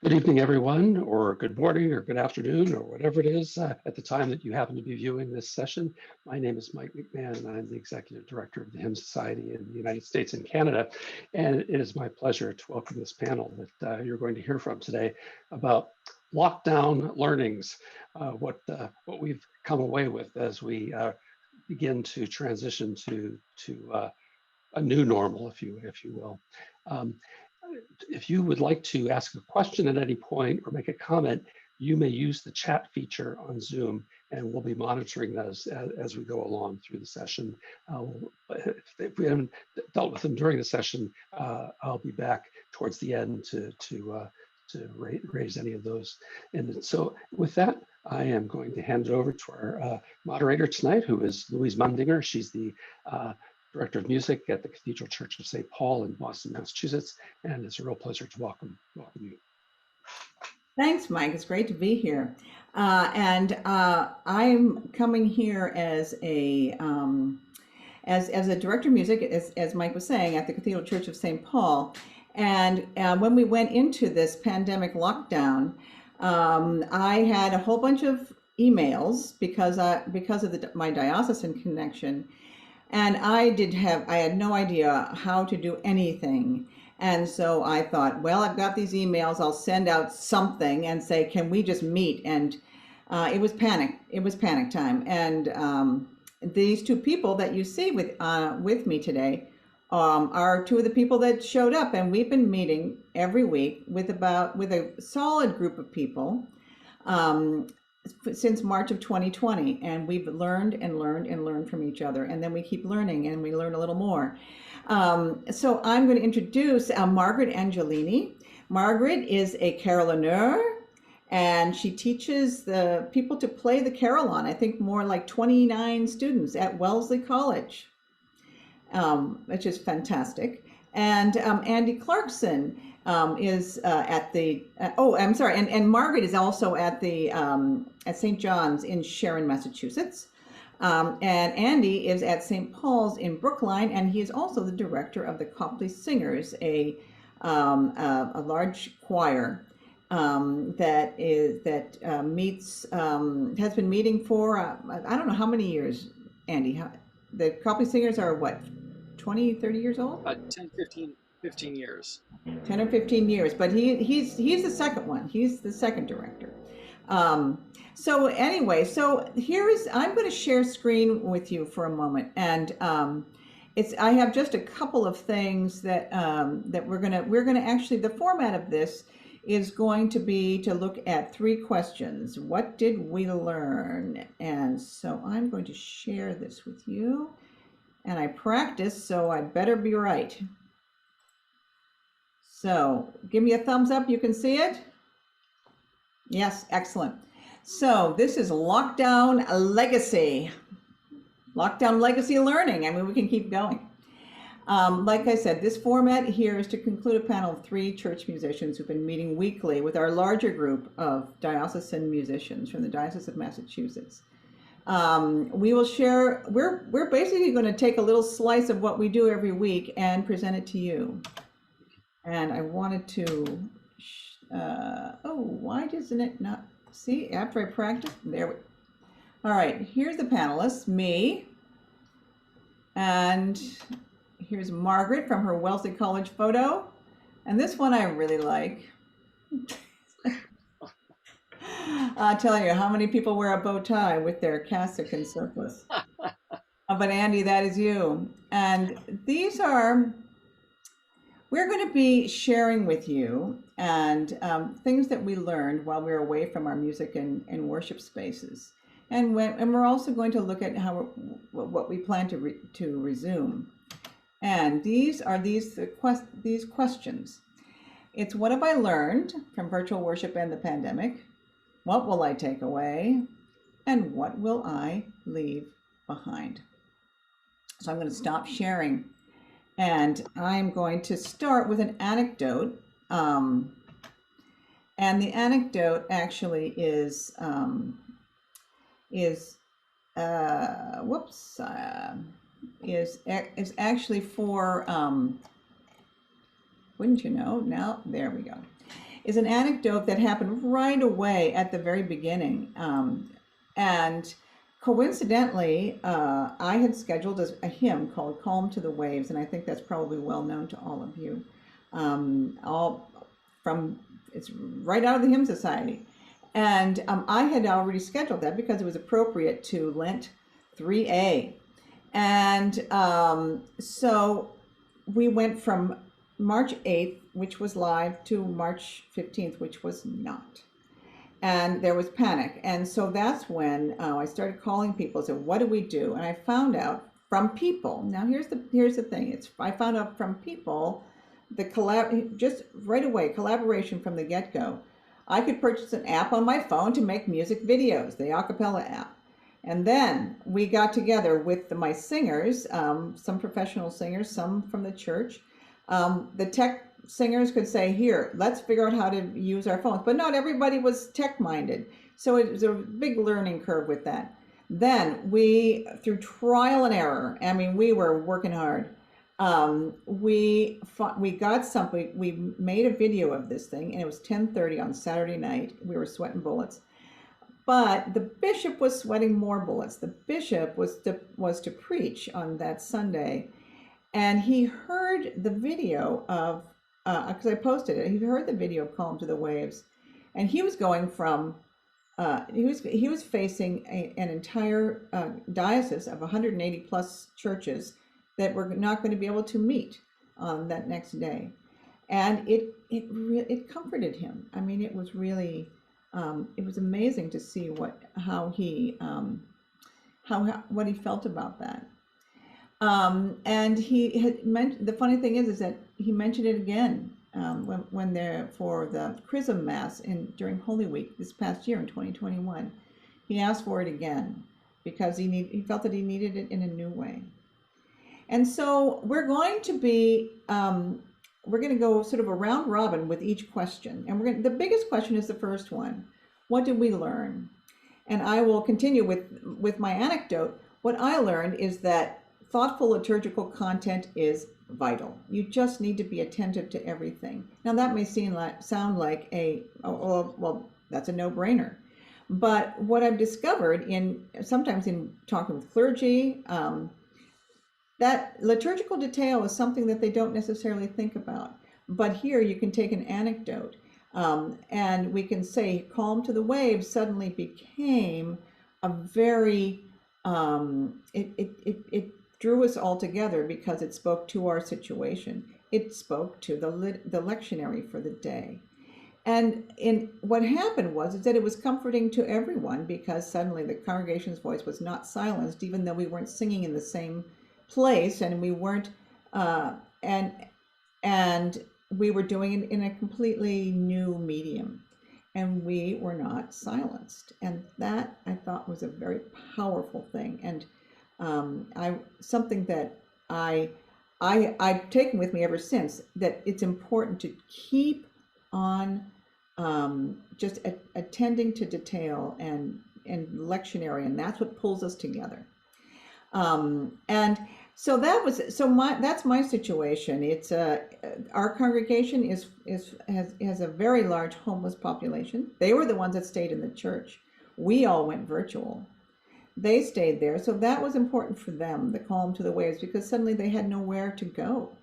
Good evening, everyone, or good morning, or good afternoon, or whatever it is at the time that you happen to be viewing this session. My name is Mike McMahon, and I'm the Executive Director of the Hymn Society in the United States and Canada. And it is my pleasure to welcome this panel that you're going to hear from today about lockdown learnings, what we've come away with as we begin to transition to a new normal, if you will. If you would like to ask a question at any point or make a comment, you may use the chat feature on Zoom, and we'll be monitoring those as we go along through the session. If we haven't dealt with them during the session, I'll be back towards the end to raise any of those. And so with that, I am going to hand it over to our moderator tonight, who is Louise Mundinger. She's the Director of Music at the Cathedral Church of St. Paul in Boston, Massachusetts, and it's a real pleasure to welcome you. Thanks, Mike. It's great to be here. I'm coming here as a director of music, as Mike was saying, at the Cathedral Church of St. Paul. And when we went into this pandemic lockdown, I had a whole bunch of emails because of my diocesan connection. And I had no idea how to do anything. And so I thought, well, I've got these emails, I'll send out something and say, can we just meet? And it was panic. It was panic time. And these two people that you see with me today are two of the people that showed up. And we've been meeting every week with a solid group of people since March of 2020, and we've learned and learned and learned from each other, and then we keep learning and we learn a little more. So I'm going to introduce Margaret Angelini. Margaret is a carillonneur, and she teaches the people to play the carillon. I think more like 29 students at Wellesley College, which is fantastic. And Andy Clarkson is at the, and Margaret is also at the at St. John's in Sharon, Massachusetts. And Andy is at St. Paul's in Brookline, and he is also the director of the Copley Singers, a large choir that has been meeting for I don't know how many years, Andy. The Copley Singers are what, 20, 30 years old? 10, 15 years. 10 or 15 years, but he's the second one. He's the second director. So anyway, I'm going to share screen with you for a moment, and I have just a couple of things that we're gonna actually, the format of this is going to be to look at 3 questions. What did we learn? And so I'm going to share this with you, and I practiced, so I better be right. So give me a thumbs up, you can see it? Yes, excellent. So this is Lockdown Legacy. Lockdown Legacy Learning. I mean, we can keep going. Like I said, this format here is to conclude a panel of 3 church musicians who've been meeting weekly with our larger group of diocesan musicians from the Diocese of Massachusetts. We will share, we're basically going to take a little slice of what we do every week and present it to you. And I wanted to, why doesn't it not, see, after I practice, there we go. All right, here's the panelists, me, and here's Margaret from her Wellesley College photo. And this one I really like. I'll tell you how many people wear a bow tie with their cassock and surplice. But Andy, that is you. And these are, we're going to be sharing with you and things that we learned while we were away from our music and worship spaces. And we're also going to look at what we plan to resume. And these are these questions. It's, what have I learned from virtual worship and the pandemic? What will I take away? And what will I leave behind? So I'm going to stop sharing. And I'm going to start with an anecdote. And the anecdote actually is actually for, wouldn't you know, now, there we go. is an anecdote that happened right away at the very beginning. And coincidentally, I had scheduled a hymn called Calm to the Waves, and I think that's probably well known to all of you. All from, it's right out of the Hymn Society. And I had already scheduled that because it was appropriate to Lent 3A. And so we went from March 8th, which was live, to March 15th, which was not. And there was panic. And so that's when I started calling people and said, what do we do? And I found out from people. Now here's the thing. I found out from people just right away, collaboration from the get-go. I could purchase an app on my phone to make music videos, the Acapella app. And then we got together with my singers, some professional singers, some from the church. The tech singers could say, here, let's figure out how to use our phones. But not everybody was tech-minded. So it was a big learning curve with that. Then we, through trial and error, I mean, we were working hard. We got something, we made a video of this thing, and it was 10:30 on Saturday night. We were sweating bullets. But the bishop was sweating more bullets. The bishop was to preach on that Sunday, and he heard the video of, because I posted it, he heard the video of Calm to the Waves, and he was going from, he was facing an entire diocese of 180 plus churches that were not going to be able to meet on that next day, and it comforted him. I mean, it was really. It was amazing to see what he felt about that. And he had mentioned, the funny thing is that he mentioned it again when they're for the Chrism Mass during Holy Week this past year in 2021. He asked for it again because he felt that he needed it in a new way. And so we're going to go sort of a round robin with each question. And the biggest question is the first one. What did we learn? And I will continue with my anecdote. What I learned is that thoughtful liturgical content is vital. You just need to be attentive to everything. Now that may sound like well, that's a no-brainer. But what I've discovered sometimes in talking with clergy, that liturgical detail is something that they don't necessarily think about. But here you can take an anecdote, and we can say Calm to the Waves suddenly became a very, it drew us all together because it spoke to our situation. It spoke to the lectionary for the day. And what happened was that it was comforting to everyone because suddenly the congregation's voice was not silenced, even though we weren't singing in the same place, and we weren't and we were doing it in a completely new medium, and we were not silenced, and that I thought was a very powerful thing, and something that I've taken with me ever since, that it's important to keep on just attending to detail and lectionary, and that's what pulls us together. And so that's my situation. It's our congregation has a very large homeless population. They were the ones that stayed in the church. We all went virtual. They stayed there, so that was important for them, the Calm to the Waves, because suddenly they had nowhere to go.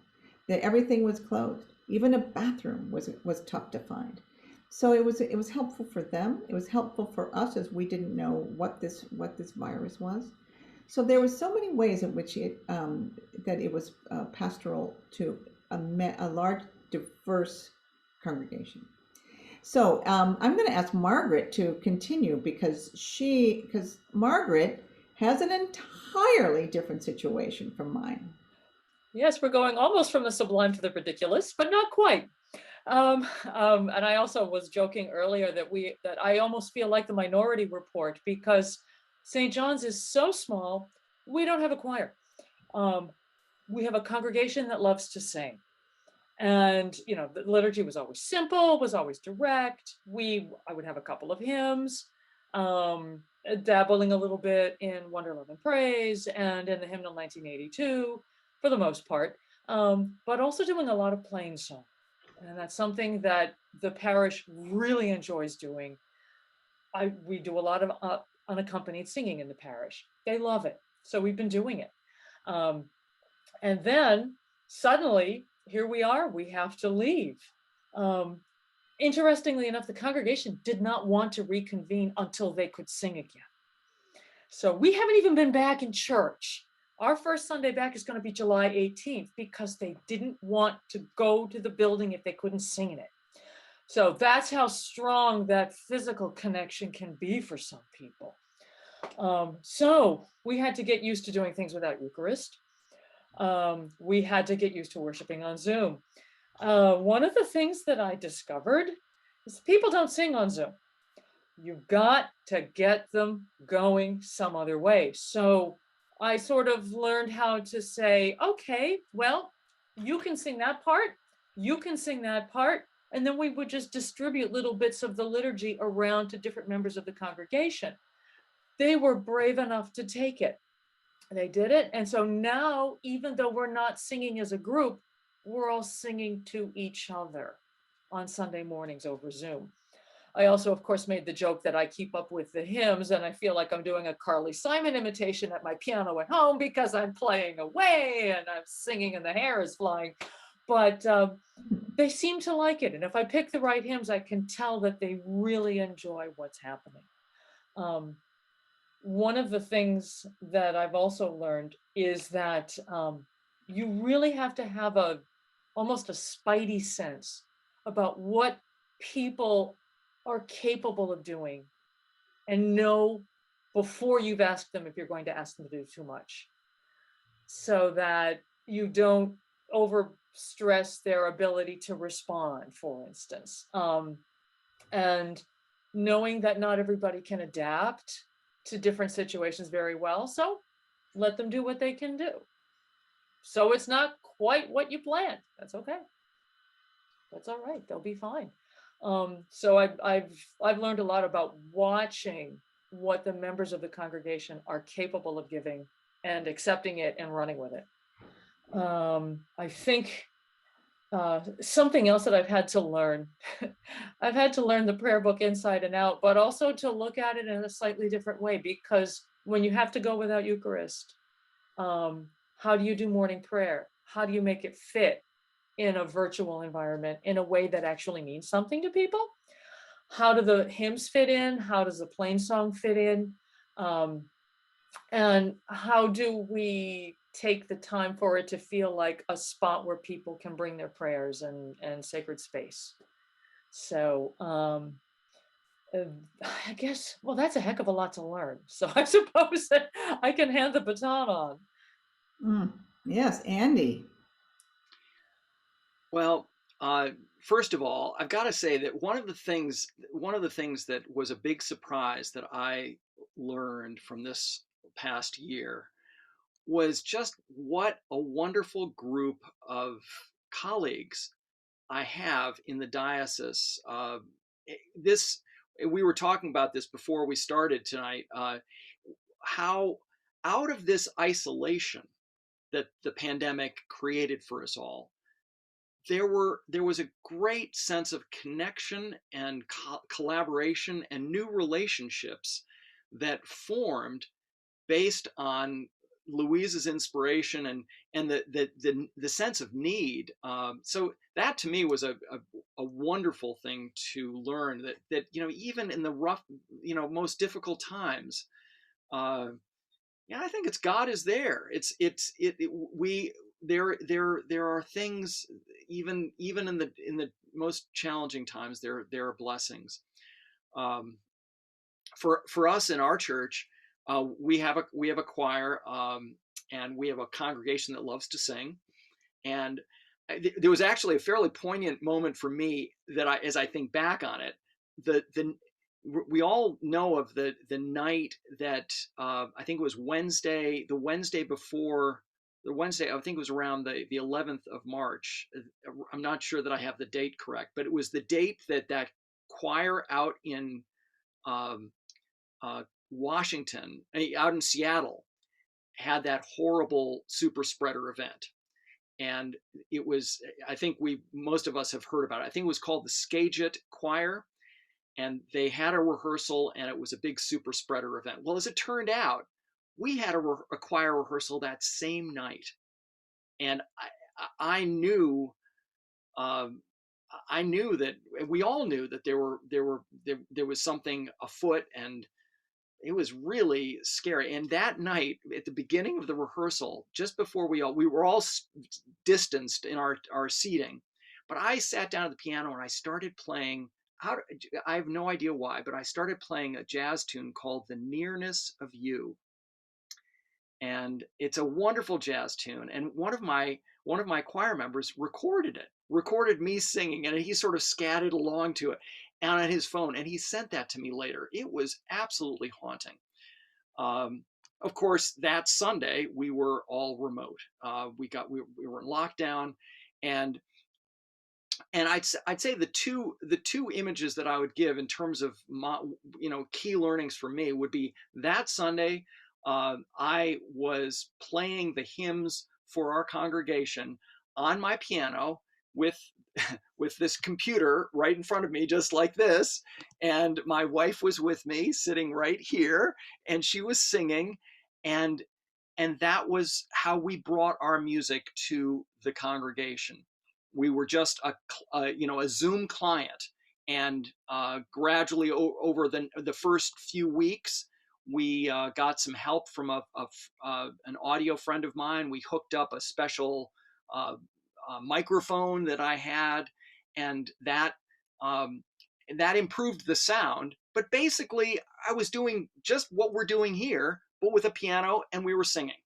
Everything was closed. Even a bathroom was tough to find. So it was helpful for them. It was helpful for us, as we didn't know what this virus was. So there were so many ways in which that it was pastoral to a large, diverse congregation. So I'm going to ask Margaret to continue because Margaret has an entirely different situation from mine. Yes, we're going almost from the sublime to the ridiculous, but not quite. And I also was joking earlier that I almost feel like the Minority Report because St. John's is so small, we don't have a choir. We have a congregation that loves to sing. And, the liturgy was always simple, was always direct. I would have a couple of hymns, dabbling a little bit in Wonder, Love, and Praise and in the hymnal 1982 for the most part, but also doing a lot of plain song. And that's something that the parish really enjoys doing. We do a lot of unaccompanied singing in the parish. They love it. So we've been doing it. And then suddenly, here we are, we have to leave. Interestingly enough, the congregation did not want to reconvene until they could sing again. So we haven't even been back in church. Our first Sunday back is going to be July 18th because they didn't want to go to the building if they couldn't sing in it. So that's how strong that physical connection can be for some people. So we had to get used to doing things without Eucharist. We had to get used to worshiping on Zoom. One of the things that I discovered is people don't sing on Zoom. You've got to get them going some other way. So I sort of learned how to say, okay, well, you can sing that part, you can sing that part, and then we would just distribute little bits of the liturgy around to different members of the congregation. They were brave enough to take it. They did it. And so now, even though we're not singing as a group, we're all singing to each other on Sunday mornings over Zoom. I also, of course, made the joke that I keep up with the hymns and I feel like I'm doing a Carly Simon imitation at my piano at home because I'm playing away and I'm singing and the hair is flying. But they seem to like it. And if I pick the right hymns, I can tell that they really enjoy what's happening. One of the things that I've also learned is that you really have to have almost a spidey sense about what people are capable of doing and know before you've asked them if you're going to ask them to do too much, so that you don't overstress their ability to respond, for instance. And knowing that not everybody can adapt to different situations very well, so let them do what they can do. So it's not quite what you planned. That's okay. That's all right. They'll be fine. So I've learned a lot about watching what the members of the congregation are capable of giving and accepting it and running with it. I think something else that I've had to learn, I've had to learn the prayer book inside and out, but also to look at it in a slightly different way, because when you have to go without Eucharist, how do you do morning prayer? How do you make it fit in a virtual environment in a way that actually means something to people? How do the hymns fit in? How does the plain song fit in? And how do we take the time for it to feel like a spot where people can bring their prayers and sacred space? So I guess, well, that's a heck of a lot to learn. So I suppose that I can hand the baton on. Yes, Andy. Well, first of all, I've got to say that one of the things that was a big surprise that I learned from this past year was just what a wonderful group of colleagues I have in the diocese. We were talking about this before we started tonight, how out of this isolation that the pandemic created for us all, there was a great sense of connection and collaboration and new relationships that formed based on Louise's inspiration and the sense of need. So that to me was a wonderful thing to learn, that even in the rough, most difficult times, I think it's God is there. There are things, even in the most challenging times, there are blessings. For us in our church, we have a choir, and we have a congregation that loves to sing. And there was actually a fairly poignant moment for me that as I think back on it, we all know of the night that I think it was Wednesday, the Wednesday before. The Wednesday, I think it was around the 11th of March. I'm not sure that I have the date correct, but it was the date that choir out in Washington, out in Seattle, had that horrible super spreader event. And it was, I think most of us have heard about it. I think it was called the Skagit Choir, and they had a rehearsal, and it was a big super spreader event. Well, as it turned out, we had a choir rehearsal that same night, and I knew, that we all knew that there was something afoot, and it was really scary. And that night, at the beginning of the rehearsal, just before we were all distanced in our seating, but I sat down at the piano and I started playing. I have no idea why, but I started playing a jazz tune called "The Nearness of You," and it's a wonderful jazz tune. And one of my choir members recorded me singing, and he sort of scattered along to it and on his phone, and he sent that to me later. It was absolutely haunting. Of course, that Sunday we were all remote. We were in lockdown, and I'd say the two images that I would give in terms of key learnings for me would be that Sunday. I was playing the hymns for our congregation on my piano with this computer right in front of me, just like this. And my wife was with me, sitting right here, and she was singing. And that was how we brought our music to the congregation. We were just a Zoom client. And gradually over the first few weeks, we got some help from an audio friend of mine. We hooked up a special microphone that I had, and that improved the sound. But basically, I was doing just what we're doing here, but with a piano, and we were singing.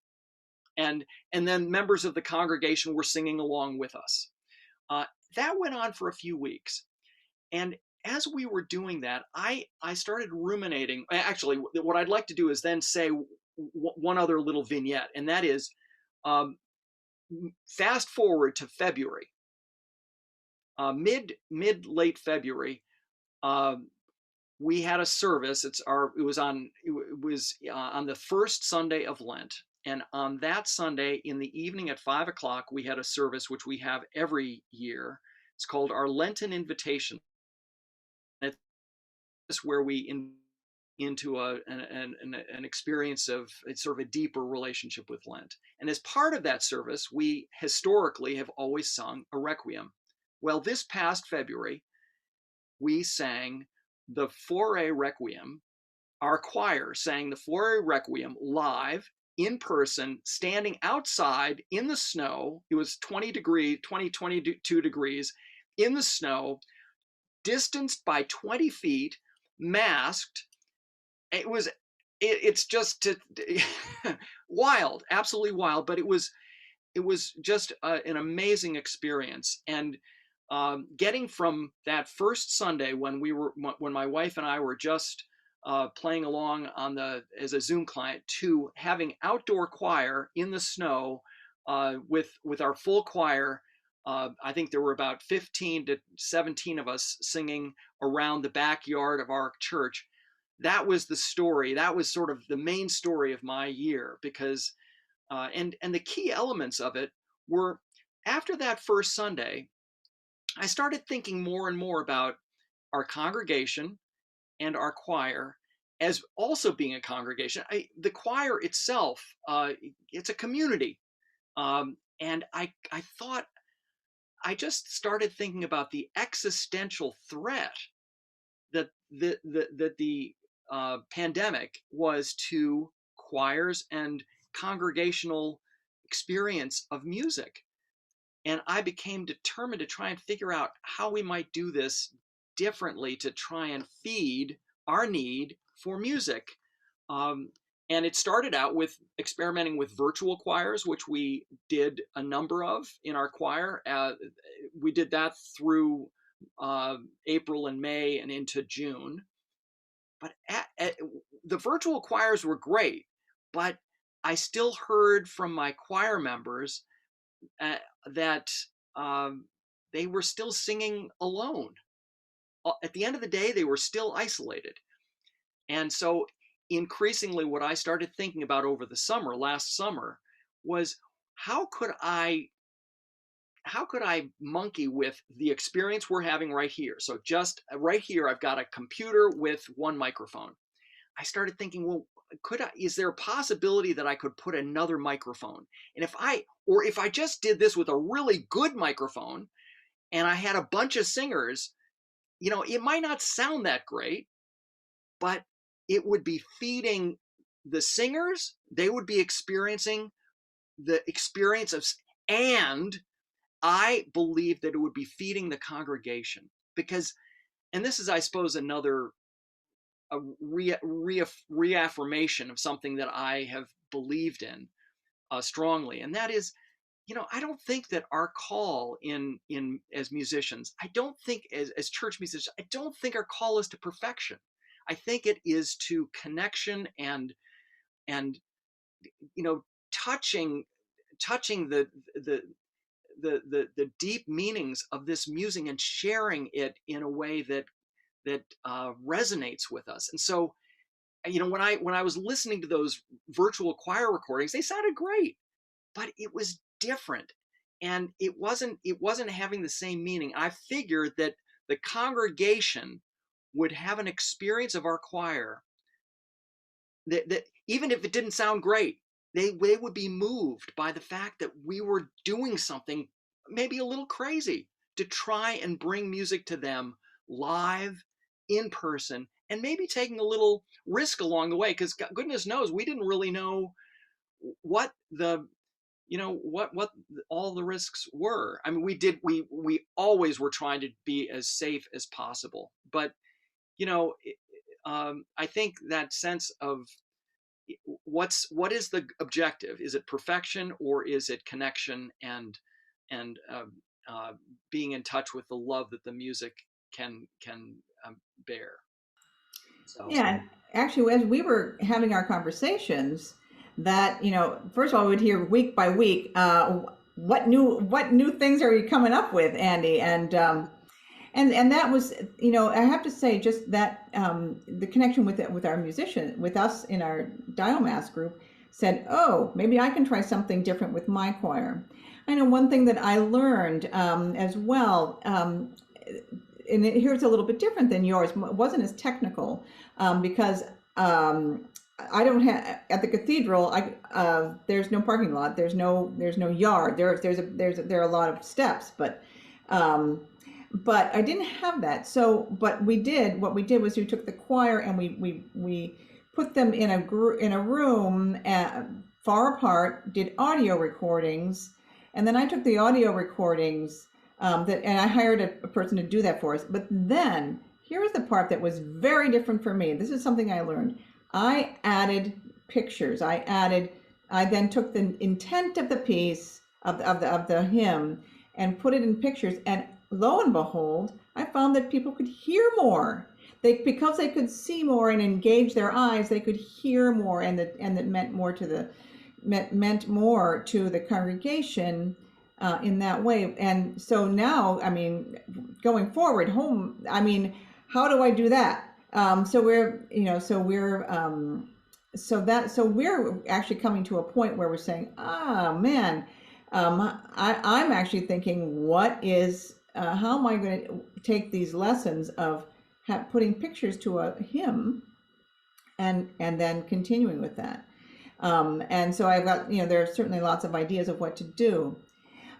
And then members of the congregation were singing along with us. That went on for a few weeks. And as we were doing that, I started ruminating. Actually, what I'd like to do is then say one other little vignette, and that is, fast forward to February, late February. We had a service. It was on the first Sunday of Lent, and on that Sunday in the evening at 5 o'clock, we had a service which we have every year. It's called our Lenten Invitation. It's where we into an experience of sort of a deeper relationship with Lent. And as part of that service, we historically have always sung a requiem. Well, this past February, we sang the Fore Requiem. Our choir sang the Fore Requiem live, in person, standing outside in the snow. It was 22 degrees in the snow, distanced by 20 feet, masked. It's just wild, absolutely wild, but it was just an amazing experience. And getting from that first Sunday when my wife and I were just playing along as a Zoom client, to having outdoor choir in the snow with our full choir. I think there were about 15 to 17 of us singing around the backyard of our church. That was the story. That was sort of the main story of my year, because and the key elements of it were, after that first Sunday, I started thinking more and more about our congregation and our choir as also being a congregation. The choir itself, it's a community, and I thought, I just started thinking about the existential threat that the pandemic was to choirs and congregational experience of music. And I became determined to try and figure out how we might do this differently to try and feed our need for music. And it started out with experimenting with virtual choirs, which we did a number of in our choir. We did that through April and May and into June. But the virtual choirs were great, but I still heard from my choir members that they were still singing alone. At the end of the day, they were still isolated. And so increasingly, what I started thinking about over the last summer, was how could I I monkey with the experience we're having right here? So just right here, I've got a computer with one microphone. I started thinking, well, is there a possibility that I could put another microphone? And if I just did this with a really good microphone and I had a bunch of singers, it might not sound that great, but it would be feeding the singers. They would be experiencing the experience of, and I believe that it would be feeding the congregation, because, and this is, I suppose, another reaffirmation of something that I have believed in strongly, and that is, I don't think that our call in as musicians, I don't think as church musicians, I don't think our call is to perfection. I think it is to connection and touching the deep meanings of this music and sharing it in a way that resonates with us. And so, when I was listening to those virtual choir recordings, they sounded great, but it was different, and it wasn't having the same meaning. I figured that the congregation would have an experience of our choir that even if it didn't sound great, they would be moved by the fact that we were doing something maybe a little crazy to try and bring music to them live, in person, and maybe taking a little risk along the way, because goodness knows we didn't really know what what all the risks were. I mean, we always were trying to be as safe as possible, but I think that sense of what is the objective? Is it perfection, or is it connection and being in touch with the love that the music can bear? So. Yeah, actually, as we were having our conversations, that first of all, we'd hear week by week, what new things are you coming up with, Andy? And that was, I have to say, just that the connection with our musician, with us in our Diomass group, said, oh, maybe I can try something different with my choir. I know one thing that I learned as well, and here's a little bit different than yours. It wasn't as technical because I don't have, at the cathedral, there's no parking lot, there's no yard, there are a lot of steps, but I didn't have that. So, but what we did was we took the choir and we put them in a room far apart, did audio recordings, and then I took the audio recordings and I hired a person to do that for us. But then here's the part that was very different for me. This is something I learned. I added pictures. I then took the intent of the piece of the hymn and put it in pictures, and lo and behold, I found that people could hear more. Because they could see more and engage their eyes, they could hear more, and that meant more to the congregation in that way. And so now, I mean, going forward, how do I do that? So we're actually coming to a point where we're saying, man, I'm actually thinking, how am I going to take these lessons of putting pictures to a hymn and then continuing with that. And so I've got, there are certainly lots of ideas of what to do,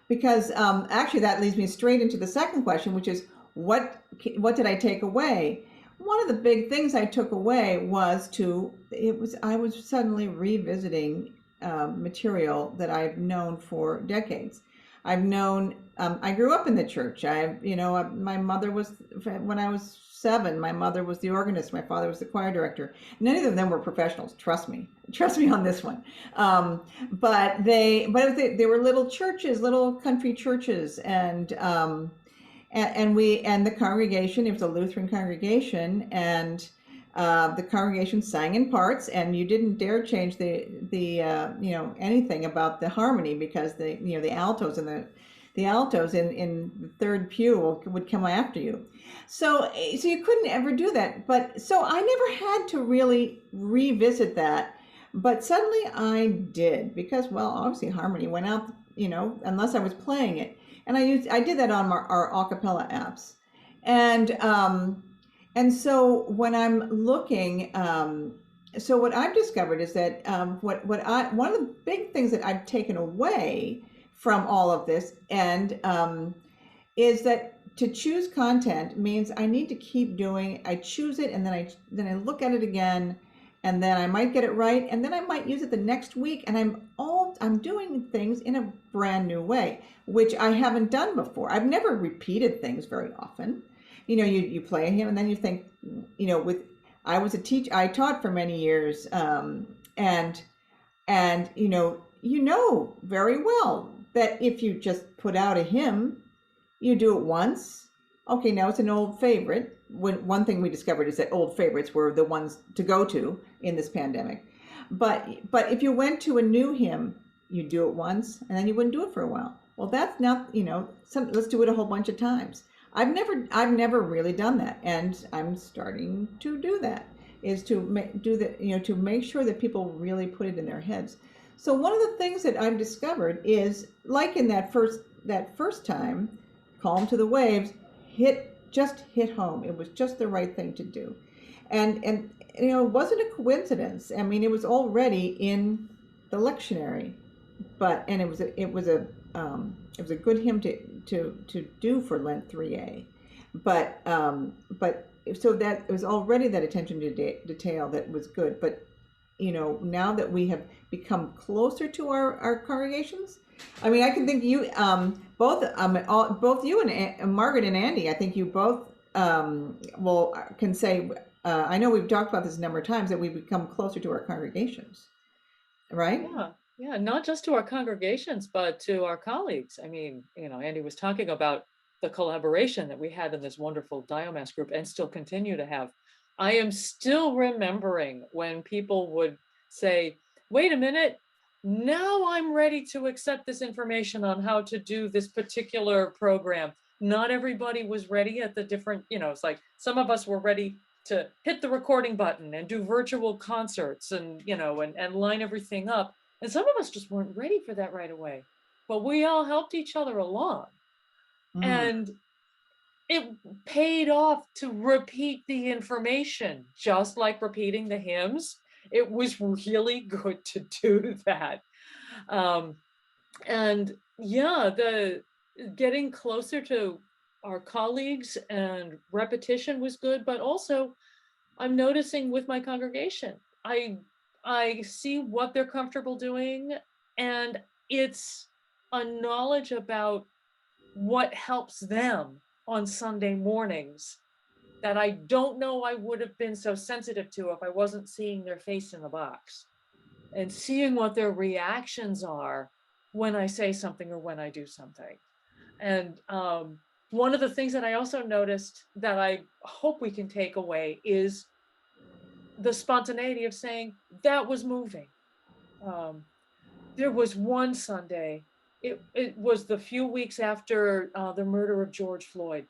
because actually that leads me straight into the second question, which is what did I take away? One of the big things I took away was I was suddenly revisiting material that I've known for decades. I grew up in the church. My mother was, when I was 7, my mother was the organist. My father was the choir director. None of them were professionals. Trust me on this one. But they were little churches, little country churches, and the congregation, it was a Lutheran congregation, and the congregation sang in parts, and you didn't dare change the anything about the harmony, because the altos in the third pew would come after you. So you couldn't ever do that. But so I never had to really revisit that. But suddenly I did, because, well, obviously harmony went out, unless I was playing it. And I did that on our a cappella apps. And so when I'm looking, so what I've discovered is that one of the big things that I've taken away from all of this and is that to choose content means I need to keep doing. I choose it and then I look at it again, and then I might get it right, and then I might use it the next week, and I'm doing things in a brand new way, which I haven't done before. I've never repeated things very often. You know, you play him, and then you think, you know, I was a teacher. I taught for many years, and you know very well that if you just put out a hymn, you do it once. Okay, now it's an old favorite. One thing we discovered is that old favorites were the ones to go to in this pandemic. But if you went to a new hymn, you do it once, and then you wouldn't do it for a while. Well, that's not, you know, let's do it a whole bunch of times. I've never really done that, and I'm starting to do that. Is to to make sure that people really put it in their heads. So one of the things that I've discovered is, like in that first time, Calm to the Waves, just hit home. It was just the right thing to do, and you know, it wasn't a coincidence. I mean, it was already in the lectionary, and it was a good hymn to do for Lent 3A, but so that it was already that attention to detail that was good. But you know, now that we have become closer to our congregations, I mean, I can think you both you and Margaret and Andy, I think you both can say, I know we've talked about this a number of times, that we've become closer to our congregations, right? Yeah, not just to our congregations, but to our colleagues. I mean, you know, Andy was talking about the collaboration that we had in this wonderful Diomass group and still continue to have. I am still remembering when people would say, wait a minute, now I'm ready to accept this information on how to do this particular program. Not everybody was ready at the different, you know, it's like some of us were ready to hit the recording button and do virtual concerts and, you know, and line everything up. And some of us just weren't ready for that right away. But we all helped each other along. And it paid off to repeat the information, just like repeating the hymns. It was really good to do that. And yeah, the getting closer to our colleagues and repetition was good, but also I'm noticing with my congregation, I see what they're comfortable doing, and it's a knowledge about what helps them on Sunday mornings that I don't know I would have been so sensitive to if I wasn't seeing their face in the box and seeing what their reactions are when I say something or when I do something. And one of the things that I also noticed that I hope we can take away is the spontaneity of saying that was moving. There was one Sunday, it was the few weeks after the murder of George Floyd.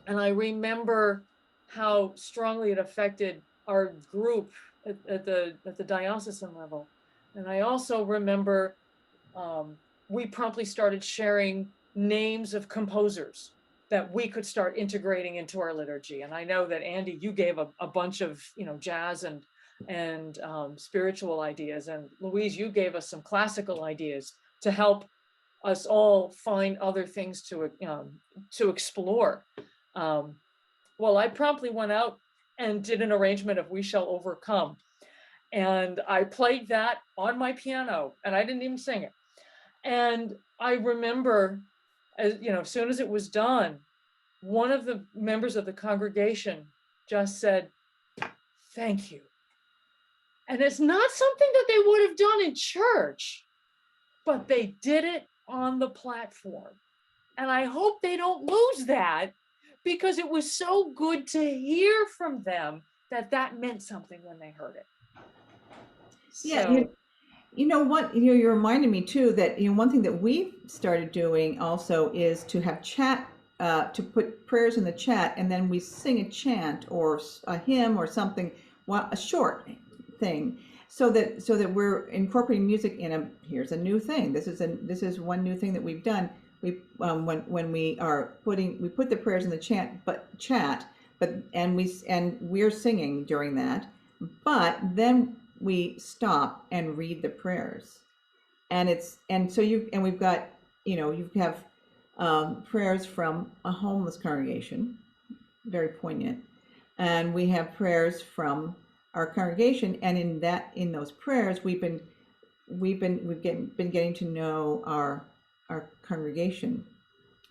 And I remember how strongly it affected our group at the diocesan level. And I also remember we promptly started sharing names of composers that we could start integrating into our liturgy. And I know that Andy, you gave a bunch of, you know, jazz and spiritual ideas, and Louise, you gave us some classical ideas to help us all find other things to explore. Well, I promptly went out and did an arrangement of We Shall Overcome. And I played that on my piano, and I didn't even sing it. And I remember, as soon as it was done, one of the members of the congregation just said, "Thank you." And it's not something that they would have done in church, but they did it on the platform. And I hope they don't lose that, because it was so good to hear from them that meant something when they heard it. Yeah, So, you know what, you reminded me too that one thing that we've started doing also is to have chat, to put prayers in the chat, and then we sing a chant or a hymn or something, a short thing, so that we're incorporating music in here's a new thing. This is one new thing that we've done. when we are we put the prayers in the chat, and we're singing during that, but then we stop and read the prayers, and so we've got, you have prayers from a homeless congregation, very poignant, and we have prayers from our congregation, and in those prayers we've been getting to know our congregation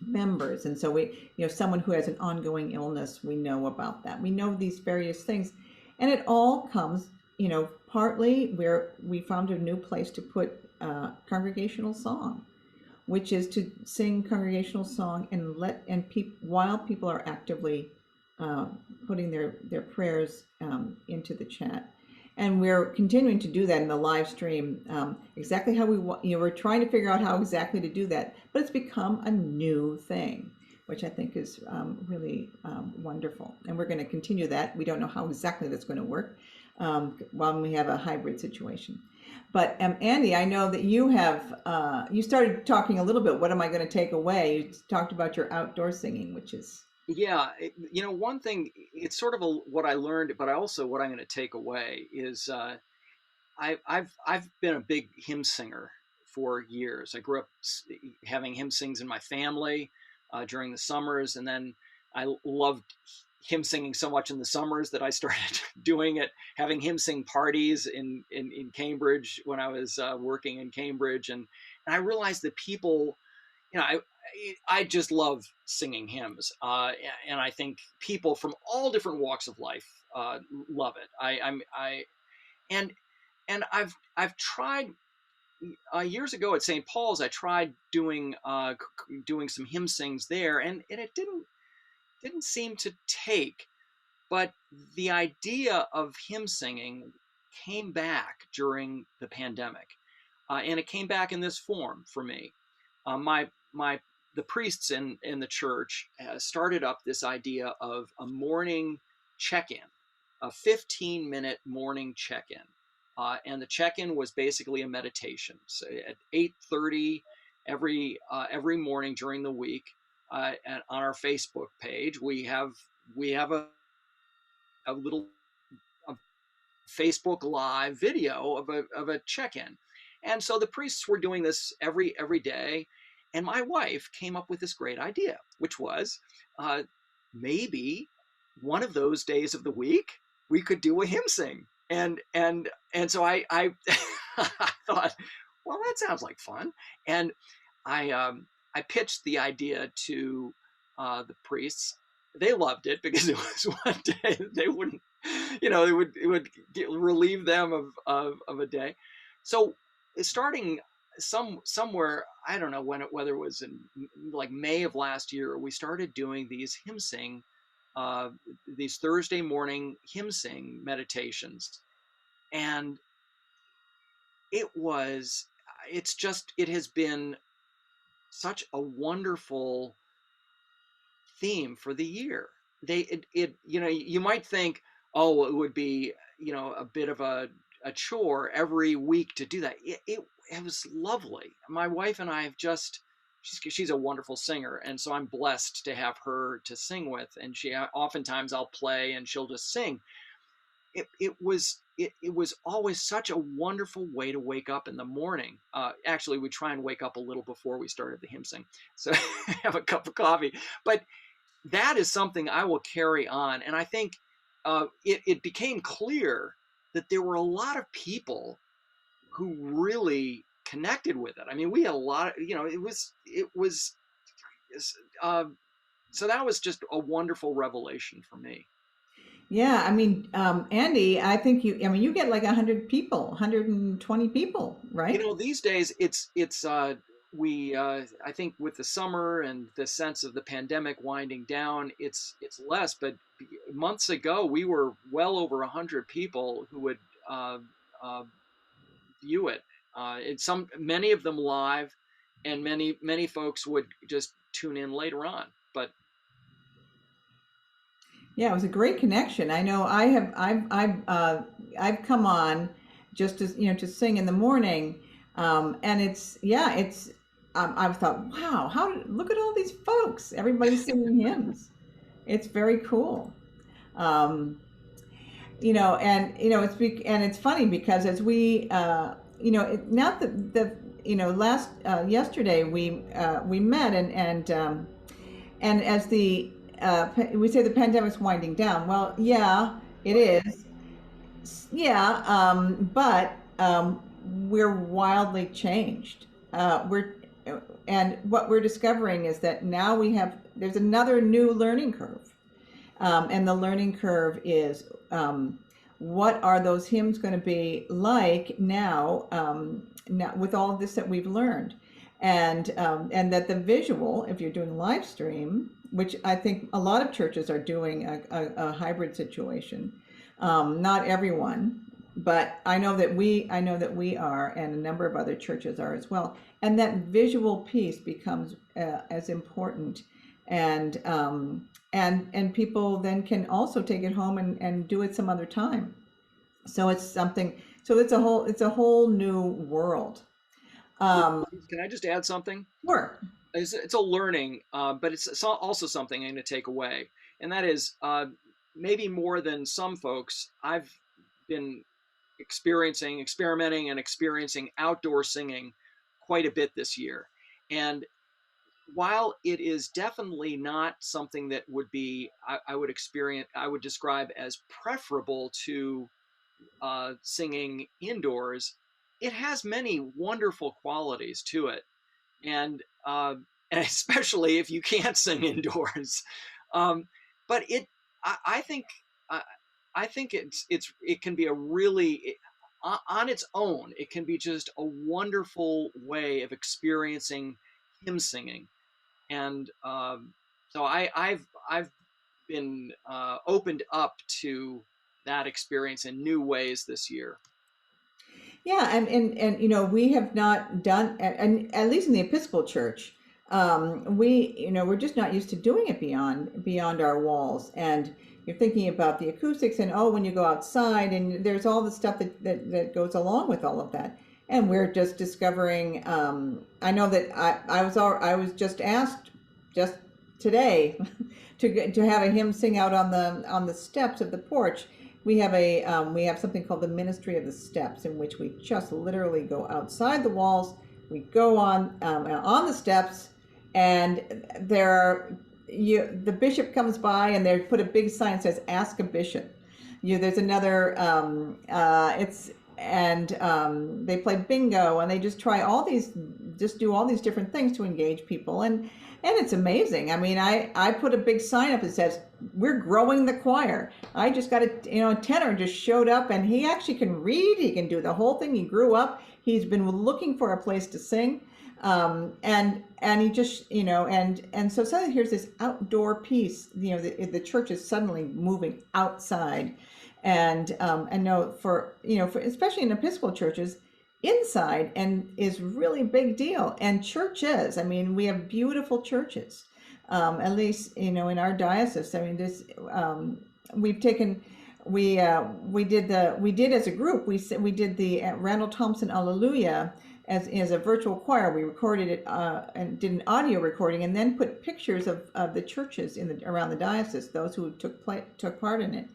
members, and so someone who has an ongoing illness, we know about that. We know these various things, and it all comes, partly where we found a new place to put congregational song, which is to sing congregational song while people are actively putting their prayers into the chat. And we're continuing to do that in the live stream, exactly how we're trying to figure out how exactly to do that, but it's become a new thing, which I think is really wonderful. And we're going to continue that. We don't know how exactly that's going to work while we have a hybrid situation. But Andy, I know that you started talking a little bit. What am I going to take away? You talked about your outdoor singing, which is... Yeah, one thing, it's sort of what I learned, but also what I'm going to take away is I've been a big hymn singer for years. I grew up having hymn sings in my family during the summers, and then I loved hymn singing so much in the summers that I started doing it, having hymn sing parties in Cambridge when I was working in Cambridge, and I realized that people, I just love singing hymns, and I think people from all different walks of life love it. I've tried years ago at St. Paul's. I tried doing some hymn sings there, and it didn't seem to take. But the idea of hymn singing came back during the pandemic, and it came back in this form for me. The priests in the church started up this idea of a morning check-in, a 15-minute morning check-in. And the check-in was basically a meditation. So at 8:30 every morning during the week, on our Facebook page, we have a little Facebook Live video of a check-in. And so the priests were doing this every day. And my wife came up with this great idea, which was maybe one of those days of the week we could do a hymn sing. And so I I thought, well, that sounds like fun. And I pitched the idea to the priests. They loved it because it was one day they wouldn't, it would relieve them of a day. So starting somewhere, I don't know whether it was in like May of last year, we started doing these hymn sing, these Thursday morning hymn sing meditations. And it has been such a wonderful theme for the year. You might think, oh, it would be, a bit of a chore every week to do that. It was lovely. My wife and I have she's a wonderful singer, and so I'm blessed to have her to sing with, and oftentimes I'll play and she'll just sing. It was always such a wonderful way to wake up in the morning. Actually, we try and wake up a little before we started the hymn sing, so have a cup of coffee. But that is something I will carry on, and I think it became clear that there were a lot of people who really connected with it. I mean, we had a lot of, so that was just a wonderful revelation for me. Yeah, I mean, Andy, I think you get like 100 people, 120 people, right? These days I think with the summer and the sense of the pandemic winding down, it's less, but months ago we were well over 100 people who would view it. Many of them live, and many folks would just tune in later on. But yeah, it was a great connection. I know I've come on just to to sing in the morning, and it's I thought, wow, look at all these folks, everybody's singing hymns. It's very cool. Um, and it's funny because as we, not last yesterday we met and as we say the pandemic's winding down. Well, yeah, it is. Yeah, but we're wildly changed. And what we're discovering is that now there's another new learning curve. And the learning curve is what are those hymns going to be like now, now with all of this that we've learned, and that the visual, if you're doing live stream, which I think a lot of churches are doing a hybrid situation, not everyone, but I know that we are, and a number of other churches are as well, and that visual piece becomes as important, and people then can also take it home and do it some other time. So it's something. So it's a whole new world. Can I just add something? Sure. It's a learning, but it's also something I'm going to take away, and that is maybe more than some folks. I've been experimenting and experiencing outdoor singing quite a bit this year, and while it is definitely not something that would be I would describe as preferable to singing indoors, it has many wonderful qualities to it, and especially if you can't sing indoors. But I think I think it can be a really on its own. It can be just a wonderful way of experiencing hymn singing. And so I've been opened up to that experience in new ways this year. Yeah, and we have not done, and at least in the Episcopal Church, we're just not used to doing it beyond our walls. And you're thinking about the acoustics, and when you go outside, and there's all the stuff that goes along with all of that. And we're just discovering. I know that I was just asked just today to have a hymn sing out on the steps of the porch. We have something called the Ministry of the Steps, in which we just literally go outside the walls. We go on the steps, and the bishop comes by, and they put a big sign that says "Ask a Bishop." There's another. They play bingo, and they just do all these different things to engage people, and it's amazing. I mean, I put a big sign up that says, "We're growing the choir." I just got a tenor just showed up, and he actually can read. He can do the whole thing. He grew up. He's been looking for a place to sing, and he just and so suddenly here's this outdoor piece. The church is suddenly moving outside, and no, for especially in Episcopal churches, inside and is really a big deal. And churches, I mean, we have beautiful churches, at least in our diocese. I mean, this we did as a group. We did the Randall Thompson Alleluia as a virtual choir. We recorded it and did an audio recording, and then put pictures of the churches around the diocese, those who took part in it.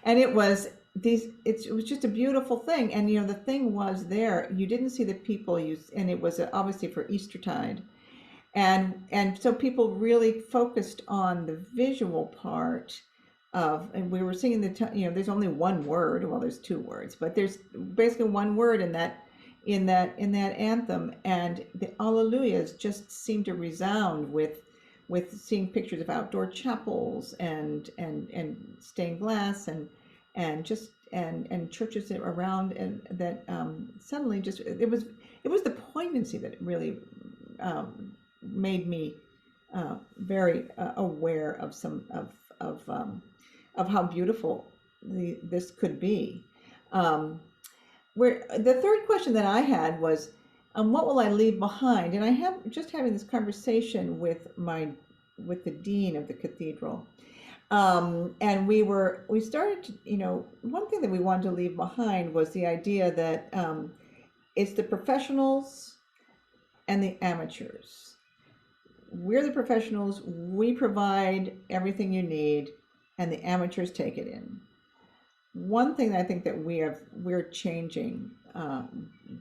And it was just a beautiful thing. And the thing was, there you didn't see the people and it was obviously for Eastertide, and so people really focused on the visual part of, and we were singing there's only one word, well, there's two words, but there's basically one word in that anthem, and the Alleluias just seem to resound with seeing pictures of outdoor chapels and stained glass and churches around, and that suddenly just it was the poignancy that really made me very aware of some of how beautiful this could be. Where the third question that I had was, what will I leave behind? And I have just having this conversation with the dean of the cathedral, and we started to, one thing that we wanted to leave behind was the idea that it's the professionals and the amateurs. We're the professionals. We provide everything you need, and the amateurs take it in. One thing that I think that we're changing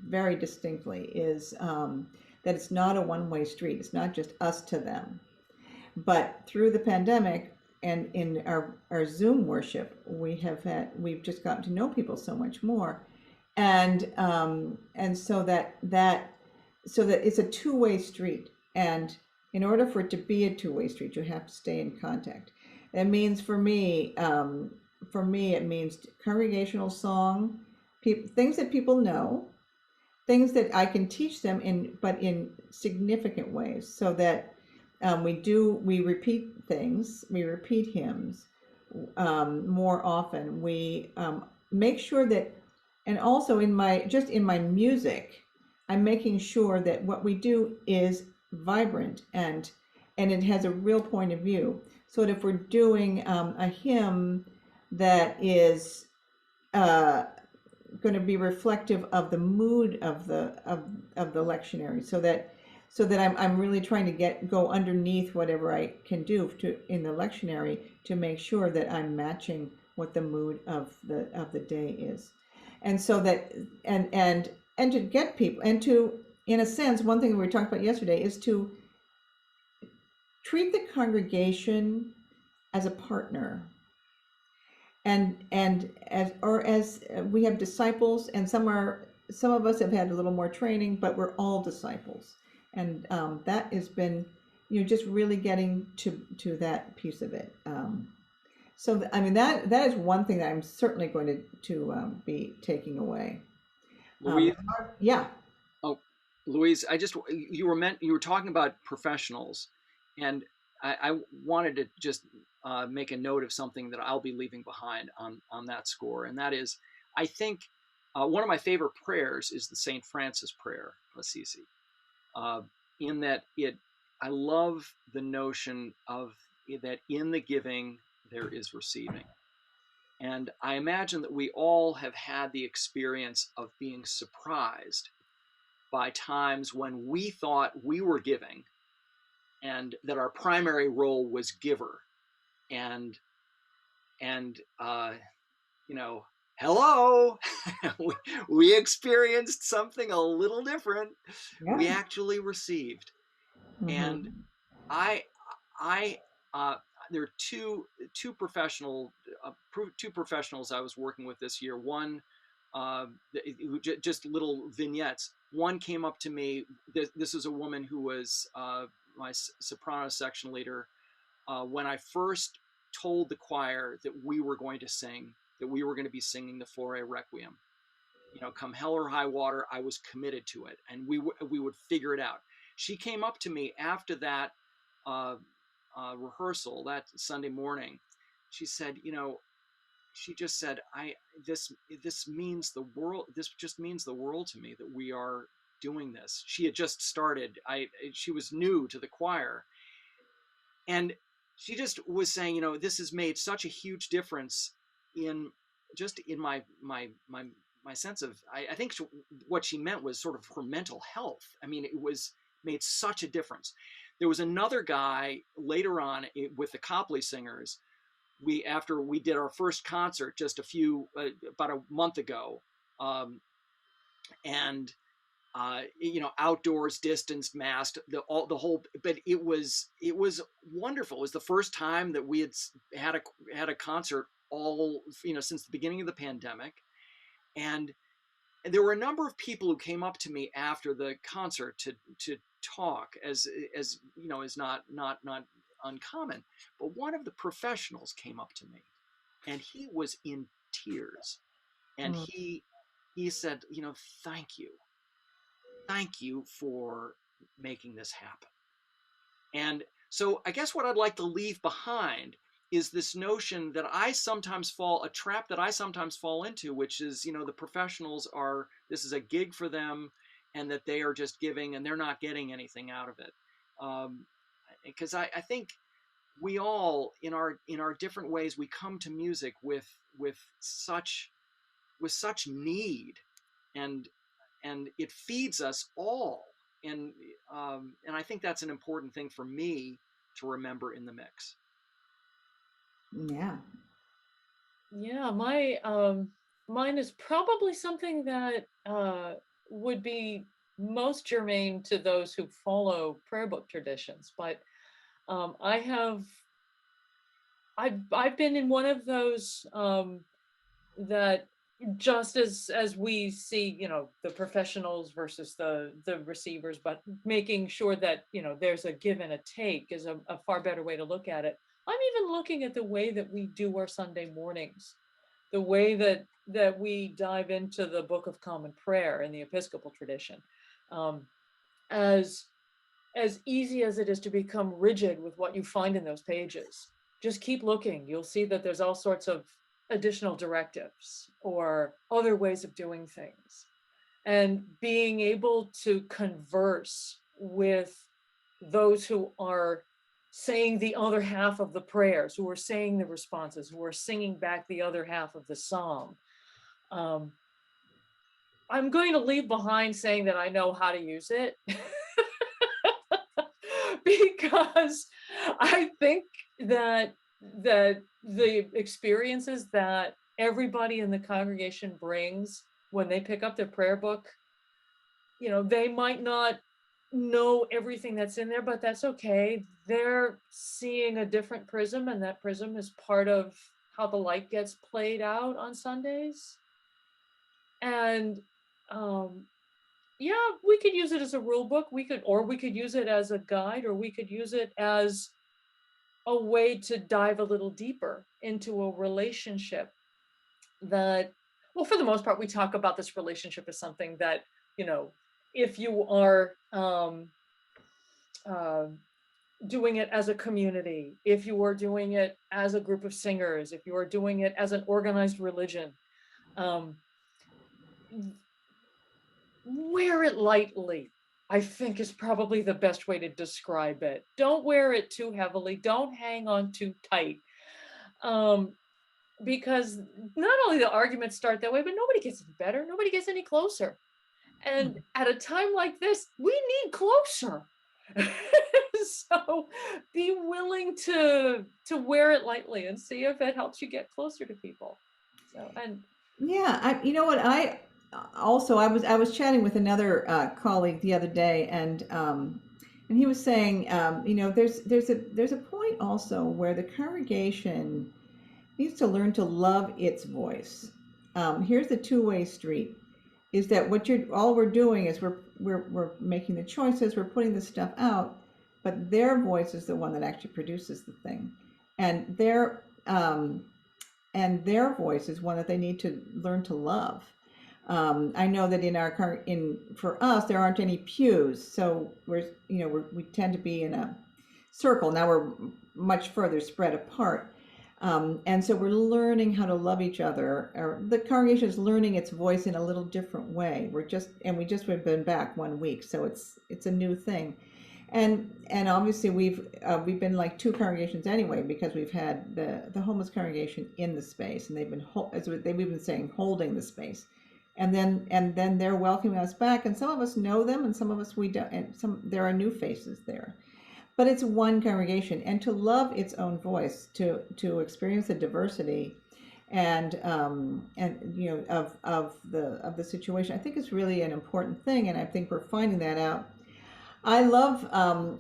very distinctly is that it's not a one-way street. It's not just us to them. But through the pandemic and in our Zoom worship, we've just gotten to know people so much more, and so that it's a two-way street. And in order for it to be a two-way street, you have to stay in contact. That means for me, it means congregational song, things that people know, things that I can teach them but in significant ways, so that we repeat things, we repeat hymns more often. We make sure that, and also in my music, I'm making sure that what we do is vibrant and it has a real point of view. So that if we're doing a hymn that is going to be reflective of the mood of the lectionary, so that I'm really trying to go underneath whatever I can do in the lectionary to make sure that I'm matching what the mood of the day is, and so that and to get people, and to, in a sense, one thing we were talking about yesterday is to treat the congregation as a partner, and as we have disciples, and some of us have had a little more training, but we're all disciples, and that has been, just really getting to that piece of it. So I mean, that is one thing that I'm certainly going to be taking away. Louise, yeah. Oh, Louise, you were talking about professionals, and I wanted to just make a note of something that I'll be leaving behind on that score, and that is, I think one of my favorite prayers is the St. Francis prayer of Assisi, in that I love the notion of that in the giving there is receiving. And I imagine that we all have had the experience of being surprised by times when we thought we were giving and that our primary role was giver. And hello, we experienced something a little different. Yeah. We actually received. Mm-hmm. And there are two professionals I was working with this year. One, just little vignettes. One came up to me. This is a woman who was my soprano section leader. When I first told the choir that we were going to be singing the Fore Requiem, come hell or high water, I was committed to it, and we would figure it out. She came up to me after that rehearsal that Sunday morning. She said, she just said, this means the world. This just means the world to me that we are doing this. She had just started. She was new to the choir, and she just was saying, this has made such a huge difference in my sense of. I think what she meant was sort of her mental health. I mean, it was made such a difference. There was another guy later on with the Copley Singers. After we did our first concert just about a month ago, and outdoors, distanced, masked, the whole. But it was wonderful. It was the first time that we had a concert all since the beginning of the pandemic, and there were a number of people who came up to me after the concert to talk, as is not uncommon. But one of the professionals came up to me, and he was in tears, and he said, thank you for making this happen. And so I guess what I'd like to leave behind is this notion that a trap that I sometimes fall into, which is, the professionals this is a gig for them, and that they are just giving and they're not getting anything out of it. Because I think we all, in our different ways, we come to music with such need, and it feeds us all. and I think that's an important thing for me to remember in the mix. Yeah. Yeah, mine is probably something that would be most germane to those who follow prayer book traditions, but I have I've been in one of those that just as we see, the professionals versus the receivers, but making sure that, there's a give and a take is a far better way to look at it. I'm even looking at the way that we do our Sunday mornings, the way that we dive into the Book of Common Prayer in the Episcopal tradition, um, as as easy as it is to become rigid with what you find in those pages. Just keep looking. You'll see that there's all sorts of additional directives or other ways of doing things. And being able to converse with those who are saying the other half of the prayers, who are saying the responses, who are singing back the other half of the psalm. I'm going to leave behind saying that I know how to use it. Because I think that the experiences that everybody in the congregation brings when they pick up their prayer book, they might not know everything that's in there, but that's okay. They're seeing a different prism, and that prism is part of how the light gets played out on Sundays. And yeah, we could use it as a rule book. We could use it as a guide, or we could use it as a way to dive a little deeper into a relationship that, well, for the most part, we talk about this relationship as something that, if you are doing it as a community, if you are doing it as a group of singers, if you are doing it as an organized religion, wear it lightly, I think, is probably the best way to describe it. Don't wear it too heavily. Don't hang on too tight. Because not only the arguments start that way, but nobody gets any better. Nobody gets any closer. And at a time like this, we need closer. So be willing to wear it lightly and see if it helps you get closer to people. So, and Yeah, you know what? I was chatting with another colleague the other day, and he was saying, there's a point also where the congregation needs to learn to love its voice. Here's the two-way street: is that all we're doing is we're making the choices, we're putting the stuff out, but their voice is the one that actually produces the thing, and their voice is one that they need to learn to love. I know that for us there aren't any pews, so we tend to be in a circle. Now we're much further spread apart, and so we're learning how to love each other. Or the congregation is learning its voice in a little different way. We just been back 1 week, so it's a new thing. And obviously we've been like two congregations anyway, because we've had the homeless congregation in the space, and we've been saying, holding the space, and then they're welcoming us back, and some of us know them and some of us we don't, and there are new faces there, but it's one congregation, and to love its own voice, to experience the diversity and of the situation, I think is really an important thing, and I think we're finding that out. I love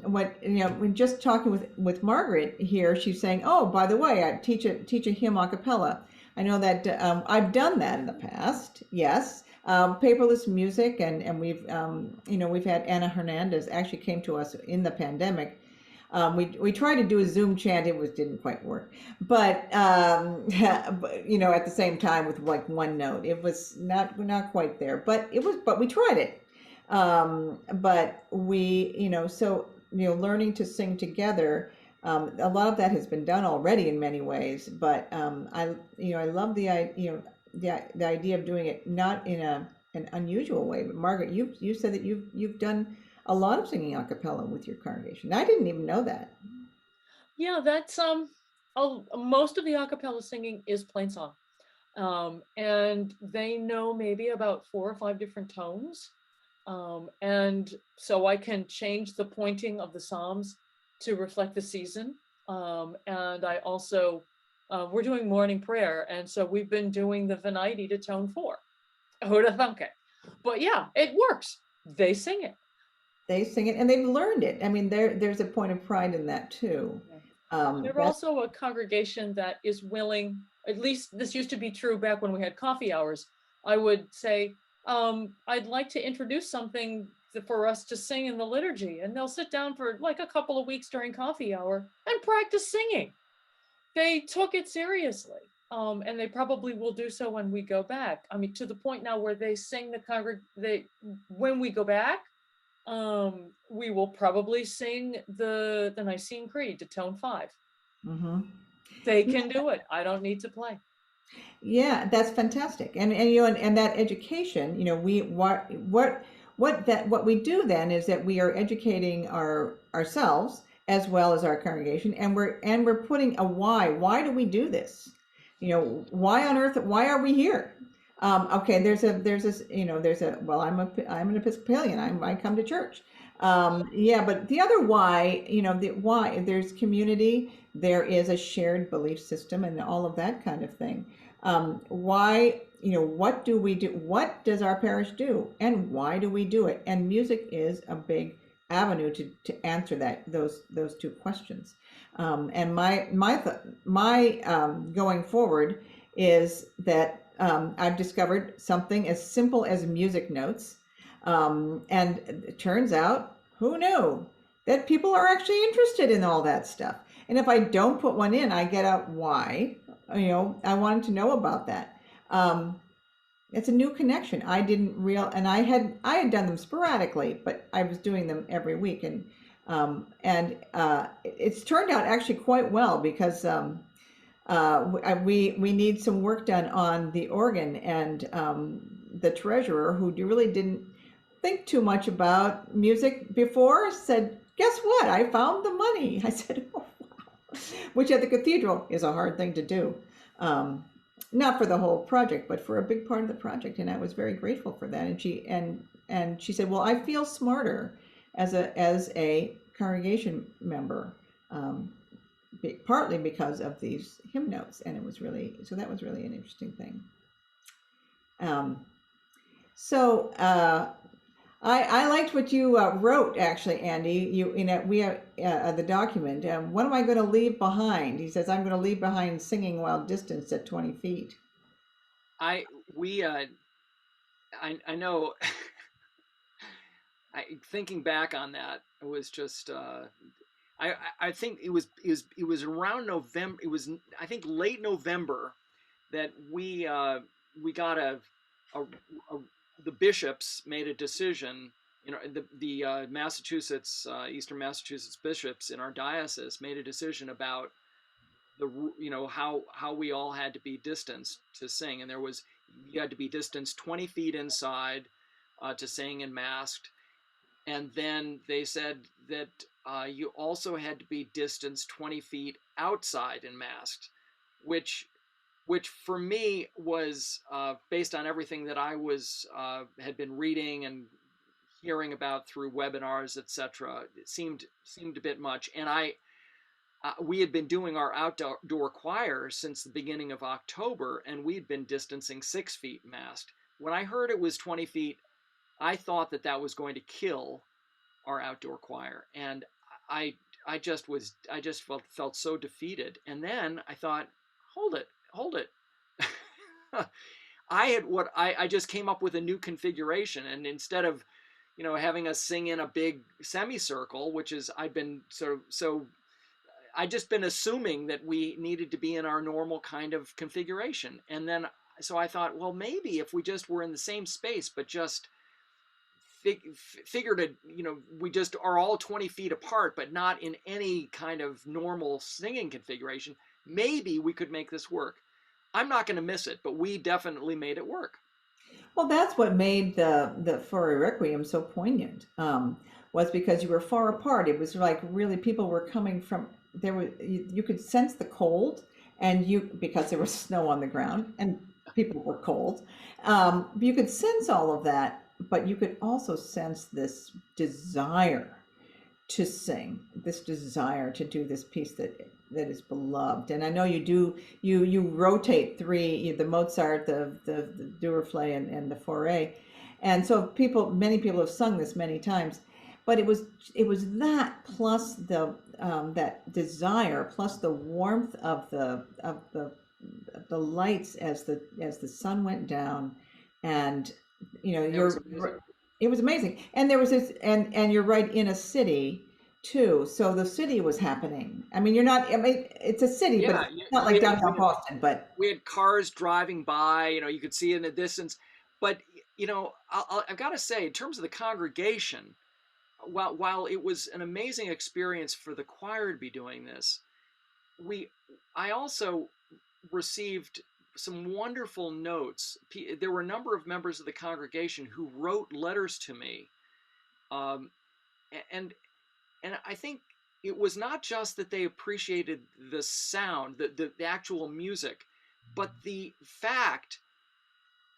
when just talking with Margaret here, she's saying, oh, by the way, I teach a hymn a cappella. I know that I've done that in the past. Yes, paperless music, and we've had Anna Hernandez actually came to us in the pandemic. We tried to do a Zoom chant. It didn't quite work, but at the same time with like one note, it was not quite there. But we tried it. But learning to sing together, a lot of that has been done already in many ways, but I love the idea of doing it not in an unusual way. But Margaret, you said that you've done a lot of singing a cappella with your congregation. I didn't even know that. Yeah, that's most of the a cappella singing is plain song, and they know maybe about 4 or 5 different tones. And so I can change the pointing of the Psalms to reflect the season. And I also, we're doing morning prayer. And so we've been doing the Venite to tone 4. Who'd have thunk it? But yeah, it works. They sing it. They sing it and they've learned it. I mean, there's a point of pride in that too. They're also a congregation that is willing, at least this used to be true back when we had coffee hours. I would say, I'd like to introduce something for us to sing in the liturgy. And they'll sit down for like a couple of weeks during coffee hour and practice singing. They took it seriously. And they probably will do so when we go back. I mean, to the point now where they sing when we go back, we will probably sing the Nicene Creed to tone 5. Mm-hmm. They can do it. I don't need to play. Yeah, that's fantastic. And that education, what we do then is that we are educating ourselves as well as our congregation, and we're putting a why. Why do we do this? Why on earth? Why are we here? Okay, well, I'm an Episcopalian. I come to church. Yeah, but the other why, why, there's community, there is a shared belief system and all of that kind of thing. Why, what do we do? What does our parish do? And why do we do it? And music is a big avenue to answer those two questions. And my going forward is that I've discovered something as simple as music notes. And it turns out, who knew, that people are actually interested in all that stuff. And if I don't put one in, I get out why. I wanted to know about that. It's a new connection. I had done them sporadically, but I was doing them every week, and it's turned out actually quite well because we need some work done on the organ, and the treasurer, who really didn't think too much about music before, said, "Guess what? I found the money." I said, "Oh, wow," which at the cathedral is a hard thing to do. Not for the whole project, but for a big part of the project, and I was very grateful for that. And she said, "Well, I feel smarter as a congregation member, partly because of these hymn notes," and that was really an interesting thing. I liked what you wrote, actually, Andy. We have the document. What am I going to leave behind? He says, "I'm going to leave behind singing while distanced at 20 feet." I know. Thinking back on that, it was just. I think it was around November. It was, I think, late November that we got the bishops made a decision. The Massachusetts, Eastern Massachusetts bishops in our diocese made a decision about how we all had to be distanced to sing, and you had to be distanced 20 feet inside to sing and masked, and then they said that you also had to be distanced 20 feet outside and masked, which for me was based on everything that I had been reading and hearing about through webinars, etc. It seemed a bit much, and we had been doing our outdoor choir since the beginning of October, and we'd been distancing 6 feet masked. When I heard it was 20 feet, I thought that was going to kill our outdoor choir, and I just felt so defeated. And then I thought, hold it. I just came up with a new configuration, and instead of having us sing in a big semicircle, which is I'd just been assuming that we needed to be in our normal kind of configuration. And then so I thought, well, maybe if we just were in the same space but just figured we just are all 20 feet apart but not in any kind of normal singing configuration, maybe we could make this work. I'm not going to miss it, but we definitely made it work. Well, that's what made the For Requiem so poignant, was because you were far apart. It was like really people were coming from there. You could sense the cold, and because there was snow on the ground and people were cold, you could sense all of that. but you could also sense this desire to sing, this desire to do this piece that is beloved. And I know you do, you rotate three, the Mozart, the Duruflé, and the Fauré. And so many people have sung this many times, but it was that plus that desire plus the warmth of the lights as the sun went down, and it was amazing. And there was this, and you're right, in a city too. So the city was happening. I mean, it's a city, Yeah, but it's not like downtown Boston, but we had cars driving by, you could see in the distance. But, I've got to say, in terms of the congregation, while it was an amazing experience for the choir to be doing this, I also received some wonderful notes. There were a number of members of the congregation who wrote letters to me, and I think it was not just that they appreciated the sound, the actual music, but the fact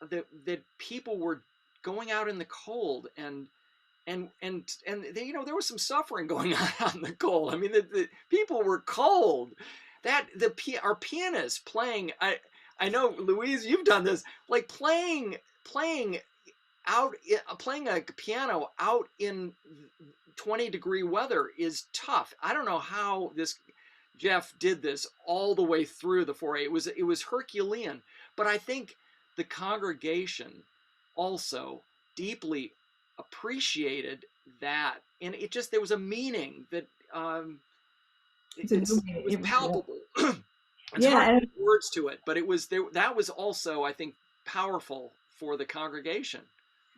that people were going out in the cold and they, there was some suffering going on out in the cold. I mean, the people were cold. Our pianist playing. I know, Louise, you've done this, like playing a piano out in 20-degree weather is tough. I don't know how Jeff did this all the way through the Fauré. It was Herculean, but I think the congregation also deeply appreciated that, and there was a meaning that it was palpable. It's hard to put words to it, but that was also, I think, powerful for the congregation.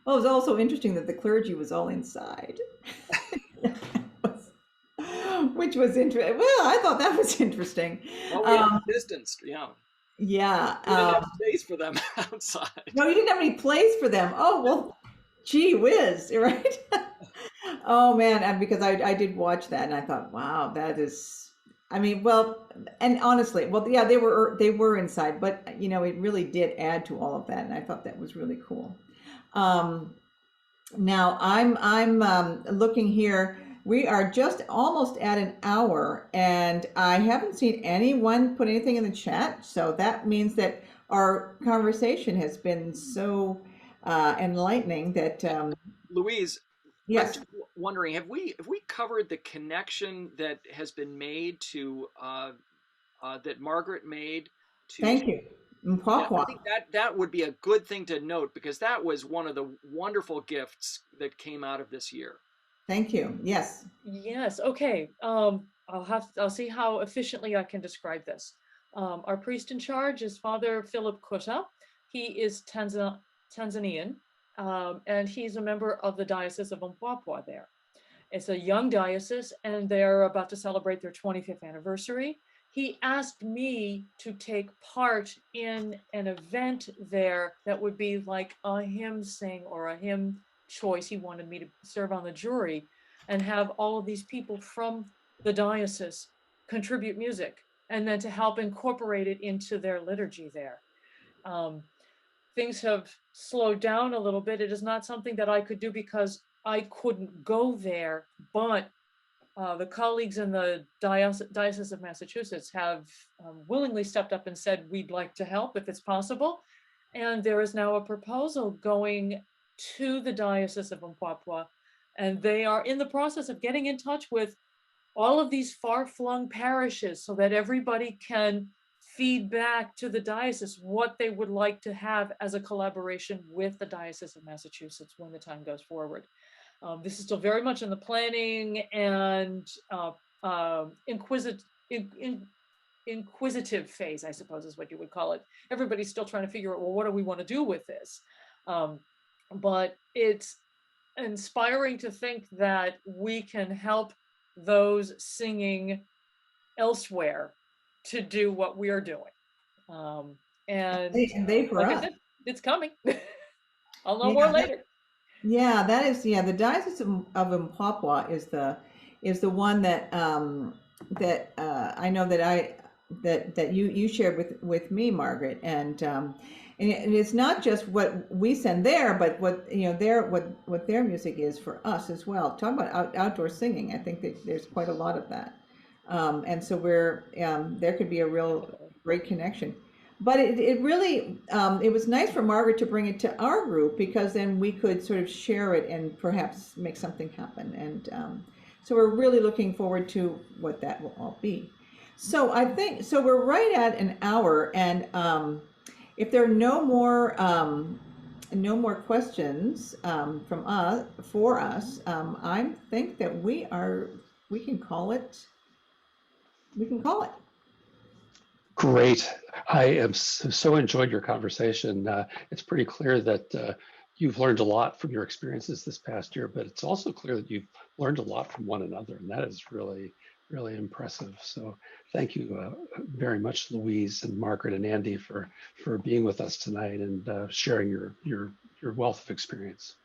Well, it was also interesting that the clergy was all inside, which was interesting. Well, I thought that was interesting. Well, we were distanced, yeah. Yeah. We didn't have space for them outside. No, you didn't have any place for them. Oh, well, gee whiz, right? Oh, man. And because I did watch that and I thought, wow, that is, I mean, well, and honestly, well, yeah, they were inside, but, it really did add to all of that. And I thought that was really cool. Now I'm looking here. We are just almost at an hour, and I haven't seen anyone put anything in the chat. So that means that our conversation has been so enlightening that Louise, yes. I'm just wondering, have we covered the connection that has been made to that Margaret made to? Thank you. Yeah, I think that would be a good thing to note, because that was one of the wonderful gifts that came out of this year. Thank you. Yes. Yes. Okay. I'll see how efficiently I can describe this. Our priest in charge is Father Philip Kuta. He is Tanzanian, and he's a member of the Diocese of Mpwapwa there. It's a young diocese, and they're about to celebrate their 25th anniversary. He asked me to take part in an event there that would be like a hymn sing or a hymn choice. He wanted me to serve on the jury and have all of these people from the diocese contribute music, and then to help incorporate it into their liturgy there. Things have slowed down a little bit. It is not something that I could do because I couldn't go there, but the colleagues in the Diocese of Massachusetts have willingly stepped up and said, we'd like to help if it's possible. And there is now a proposal going to the Diocese of Mpwapwa, and they are in the process of getting in touch with all of these far-flung parishes so that everybody can feed back to the diocese what they would like to have as a collaboration with the Diocese of Massachusetts when the time goes forward. This is still very much in the planning and inquisitive phase, I suppose is what you would call it. Everybody's still trying to figure out, well, what do we want to do with this? But it's inspiring to think that we can help those singing elsewhere to do what we are doing. And they for like us. I said, it's coming. I'll know more later. Yeah, that is, the Diocese of Mpwapwa is the one that I know that you shared with me, Margaret, and and it's not just what we send there, but what their what their music is for us as well. Talk about outdoor singing. I think that there's quite a lot of that, and so there could be a real great connection. But it really it was nice for Margaret to bring it to our group, because then we could sort of share it and perhaps make something happen. And so we're really looking forward to what that will all be. So I think so. We're right at an hour, and if there are no more questions from us for us, I think that we can call it. We can call it. Great. I am so enjoyed your conversation. It's pretty clear that you've learned a lot from your experiences this past year, but it's also clear that you've learned a lot from one another, and that is really, really impressive. So thank you very much, Louise and Margaret and Andy, for being with us tonight and sharing your wealth of experience.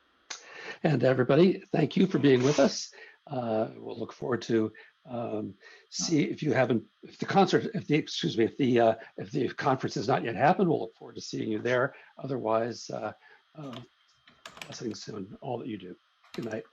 And everybody, thank you for being with us. We'll look forward to see if the conference has not yet happened. We'll look forward to seeing you there. Otherwise, blessings on all that you do. Good night.